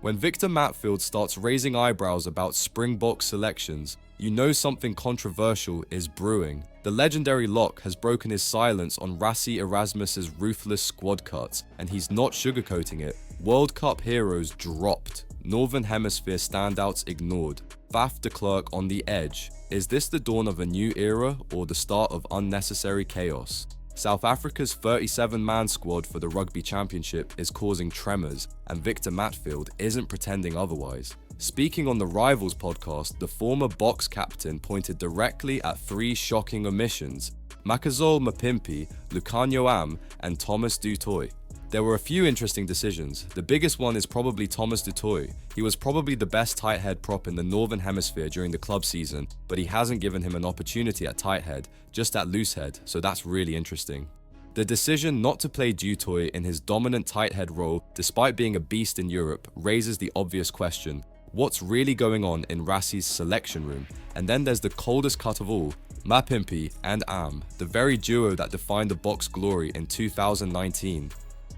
When Victor Matfield starts raising eyebrows about Springboks selections, you know something controversial is brewing. The legendary lock has broken his silence on Rassie Erasmus's ruthless squad cuts, and he's not sugarcoating it. World Cup heroes dropped. Northern Hemisphere standouts ignored. Faf de Klerk on the edge. Is this the dawn of a new era or the start of unnecessary chaos? South Africa's 37-man squad for the Rugby Championship is causing tremors, and Victor Matfield isn't pretending otherwise. Speaking on the Rivals podcast, the former Boks captain pointed directly at 3 shocking omissions: Makazole Mapimpi, Lukhanyo Am, and Thomas du Toit. There were a few interesting decisions. The biggest one is probably Thomas du Toit. He was probably the best tight head prop in the Northern Hemisphere during the club season, but he hasn't given him an opportunity at tight head, just at loose head, so that's really interesting. The decision not to play du Toit in his dominant tight head role, despite being a beast in Europe, raises the obvious question: what's really going on in Rassie's selection room? And then there's the coldest cut of all, Mapimpi and Am, the very duo that defined the Boks glory in 2019.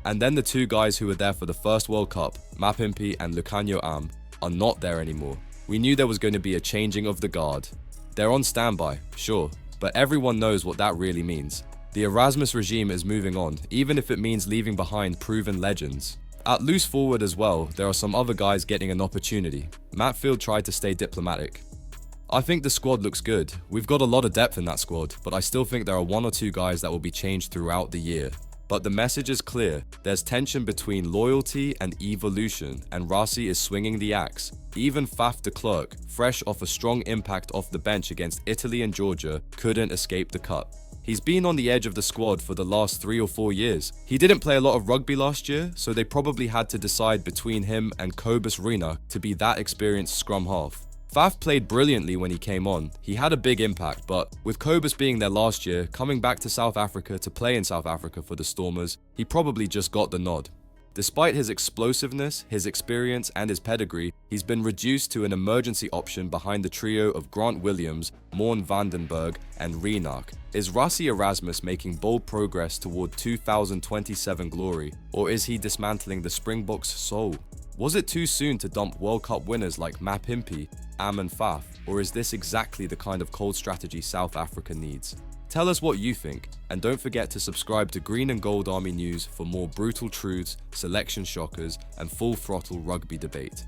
And then the 2 guys who were there for the first World Cup, Mapimpi and Lukhanyo Am, are not there anymore. We knew there was going to be a changing of the guard. They're on standby, sure, but everyone knows what that really means. The Erasmus regime is moving on, even if it means leaving behind proven legends. At loose forward as well, there are some other guys getting an opportunity. Matfield tried to stay diplomatic. I think the squad looks good. We've got a lot of depth in that squad, but I still think there are 1 or 2 guys that will be changed throughout the year. But the message is clear. There's tension between loyalty and evolution, and Rassie is swinging the axe. Even Faf de Klerk, fresh off a strong impact off the bench against Italy and Georgia, couldn't escape the cut. He's been on the edge of the squad for the last 3 or 4 years. He didn't play a lot of rugby last year, so they probably had to decide between him and Cobus Rina to be that experienced scrum half. Faf played brilliantly when he came on. He had a big impact, but with Cobus being there last year, coming back to South Africa to play in South Africa for the Stormers, he probably just got the nod. Despite his explosiveness, his experience, and his pedigree, he's been reduced to an emergency option behind the trio of Grant Williams, Morn Vandenberg, and Reenak. Is Rassie Erasmus making bold progress toward 2027 glory, or is he dismantling the Springboks' soul? Was it too soon to dump World Cup winners like Mapimpi, Am and Faf, or is this exactly the kind of cold strategy South Africa needs? Tell us what you think, and don't forget to subscribe to Green and Gold Army News for more brutal truths, selection shockers, and full throttle rugby debate.